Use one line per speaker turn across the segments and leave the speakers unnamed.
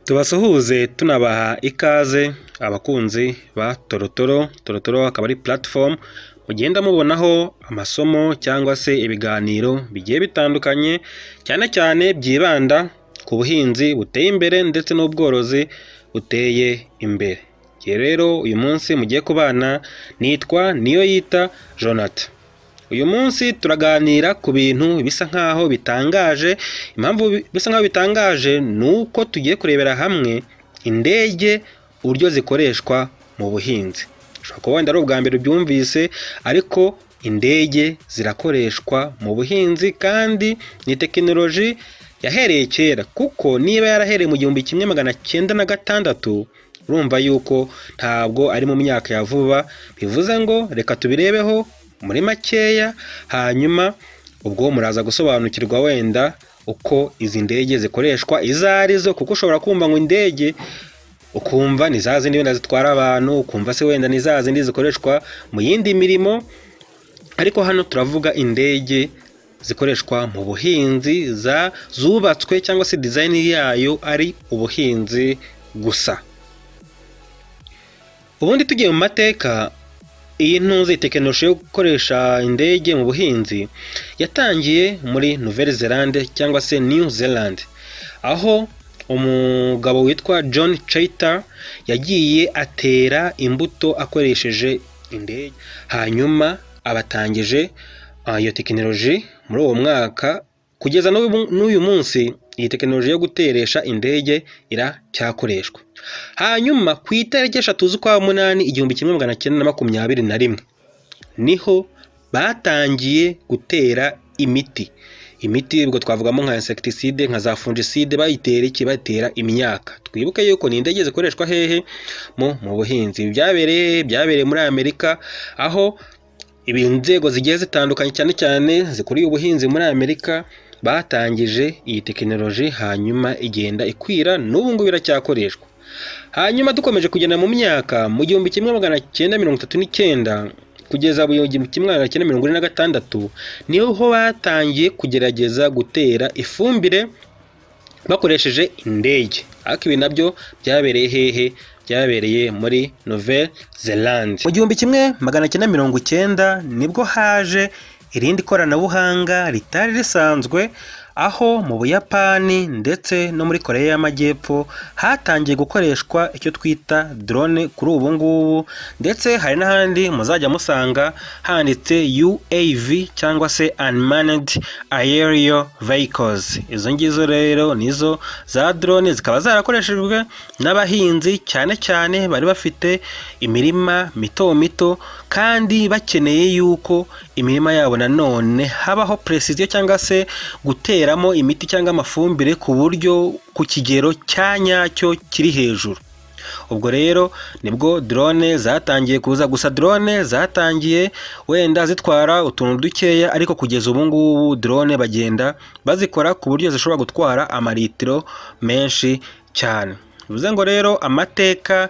Tubasuhuze tunabaha ikaze abakunzi ba Torotoro. Torotoro akaba ari platform mugenda mubonaho amasomo cyangwa se ibiganiro bigiye bitandukanye, cyane cyane byibanda ku buhinzi buteye imbere ndetse n'ubworozi buteye imbere. Rero uyu munsi mugiye kubana nitwa Niyoyita Jonathan. Uyu munsi turaganira ku bintu bisa nkaho bitangaje. Impamvu bisa nkaho bitangaje ni uko tugiye kurebera hamwe indege uburyo zikoreshwa mu buhinzi. Ushobora kuba wenda ari ubwa mbere ubyumvise, ariko indege zirakoreshwa mu buhinzi kandi ni tekinoloji yahereye kera, kuko niba yarahereye mu 1906 urumva yuko ntabwo ari mu myaka ya vuba. Bivuze ngo reka tubirebeho muri makeya, hanyuma ubwo muraza gusobanukirwa wenda uko izi ndege zikoreshwa izo arizo, kuko ushobora kumva ngo indege ukumva ni za zindi wenda zitwara abantu, ukumva se wenda ni za zindi zikoreshwa mu yindi mirimo, ariko hano turavuga indege zikoreshwa mu buhinzi, zubatswe cyangwa se design yayo ari ubuhinzi gusa. Ubundi tugiye mu mateka, iyi ntuzi tekinoloji yo gukoresha indege mu buhinzi yatangiye muri Nouvelle-Zélande cyangwa se New Zealand, aho umugabo witwa John Chater yagiye atera imbuto akoresheje indege, hanyuma abatangije iyo tekinoloji muri uwo mwaka. Kugeza n'uyu munsi iyi tekinoloji yo guteresha indege iracyakoreshwa. Hanyuma ku itariki 3 z'ukwa munani 1921 niho batangiye gutera imiti. Ubwo twavugamo nka insecticide, nka za fungicide, batera imyaka. Twibuke yuko ni indege zikoreshwa hehe mu buhinzi. Byabereye muri Amerika, aho inzego zigiye zitandukanye cyane cyane zikuriye ubuhinzi muri Amerika batangije iyi tekinoloji, hanyuma igenda ikwira, n'ubu ngubu biracyakoreshwa. Hanyuma dukomeje kugenda mu myaka, mu 1939 kugeza mu 1946 niho batangiye kugerageza gutera ifumbire bakoresheje indege. Ariko ibi nabyo byabereye hehe? Byabereye muri Nouvelle-Zélande. Mu 1990 nibwo haje irindi koranabuhanga ritari risanzwe, aho mu Buyapani ndetse no muri Korea y'Amajyepfo hatangiye gukoreshwa icyo twita drone kuri ubu ngubu, ndetse hari n'ahandi muzajya musanga handitse UAV cyangwa se Unmanned Aerial Vehicles. Izo ngizo rero nizo za drone, zikaba zarakoreshejwe n'abahinzi cyane cyane bari bafite imirima mito mito kandi bakeneye yuko imirima yabo nanone habaho precision cyangwa se guteramo imiti cyangwa amafumbire ku buryo ku kigero cya nyacyo kiri hejuru. Ubwo rero nibwo drone zatangiye kuza. Gusa drone zatangiye wenda zitwara utuntu dukeya, ariko kugeza ubu ngubu drone bagenda bazikora ku buryo zishobora gutwara amaritiro menshi cyane. Bivuze ngo rero amateka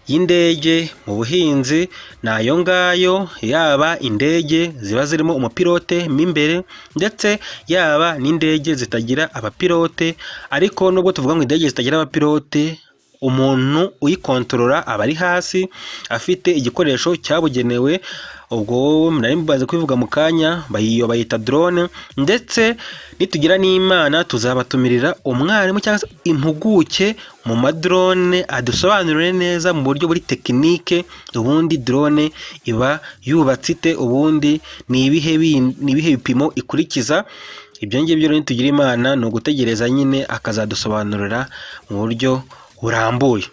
y'indege mu buhinzi nayo ngayo, yaba indege ziba zirimo umupilote mo imbere, ndetse yaba n'indege zitagira abapilote. Ariko nubwo tuvuga ngo indege zitagira abapilote, umuntu uyikontorora aba ari hasi afite igikoresho cyabugenewe. Ubwo nari mbaze kubivuga mu kanya, bayita drone. Ndetse nitugira n'Imana tuzabatumirira umwarimu cyangwa se impuguke mu madrone adusobanurire neza mu buryo buri tekinike ubundi drone iba yubatse ite, ubundi ni ibihe bipimo ikurikiza. Ibyo ngibyo rero nitugira Imana ni ugutegereza nyine akazadusobanurira mu buryo burambuye.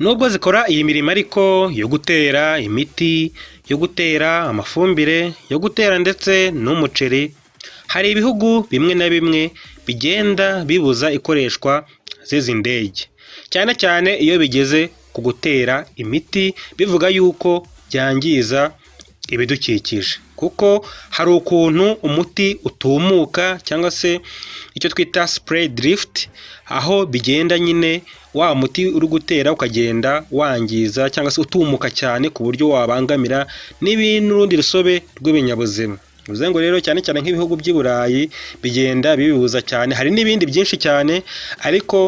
Nubwo zikora iyi mirimo ariko yo gutera imiti, yo gutera amafumbire, yo gutera ndetse n'umuceri, hari ibihugu bimwe na bimwe bigenda bibuza ikoreshwa z'izi ndege, cyane cyane iyo bigeze ku gutera imiti bivuga yuko byangiza ibidukikije, kuko hari ukuntu umuti utumuka cyangwa se icyo twita spray drift, aho bigenda nyine wa muti uri gutera ukagenda wangiza cyangwa se utumuka cyane ku buryo wabangamira n'urundi rusobe rw'ibinyabuzima. Bivuze ngo rero cyane cyane nk'ibihugu by'i Burayi bigenda bibibuza cyane, hari n'ibindi byinshi cyane ariko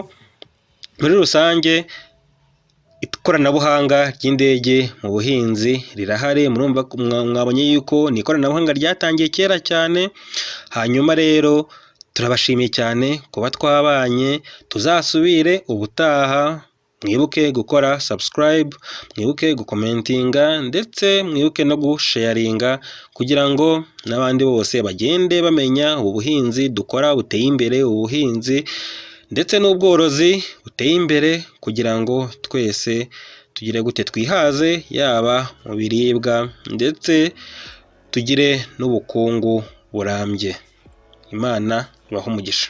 muri rusange ikoranabuhanga ry'indege mu buhinzi rirahari. Murumva mwabonye yuko ni ikoranabuhanga ryatangiye kera cyane, hanyuma rero turabashimiye cyane kuba twabanye, tuzasubire ubutaha. Mwibuke gukora subscribe, mwibuke gukomentinga ndetse mwibuke no gusharinga kugira ngo n'abandi bose bagende bamenya ubu buhinzi dukora buteye imbere, ubuhinzi ndetse n'ubworozi buteye imbere, kugira ngo twese tugire gute twihaze, yaba mu biribwa ndetse tugire n'ubukungu burambye. Imana ibahe umugisha.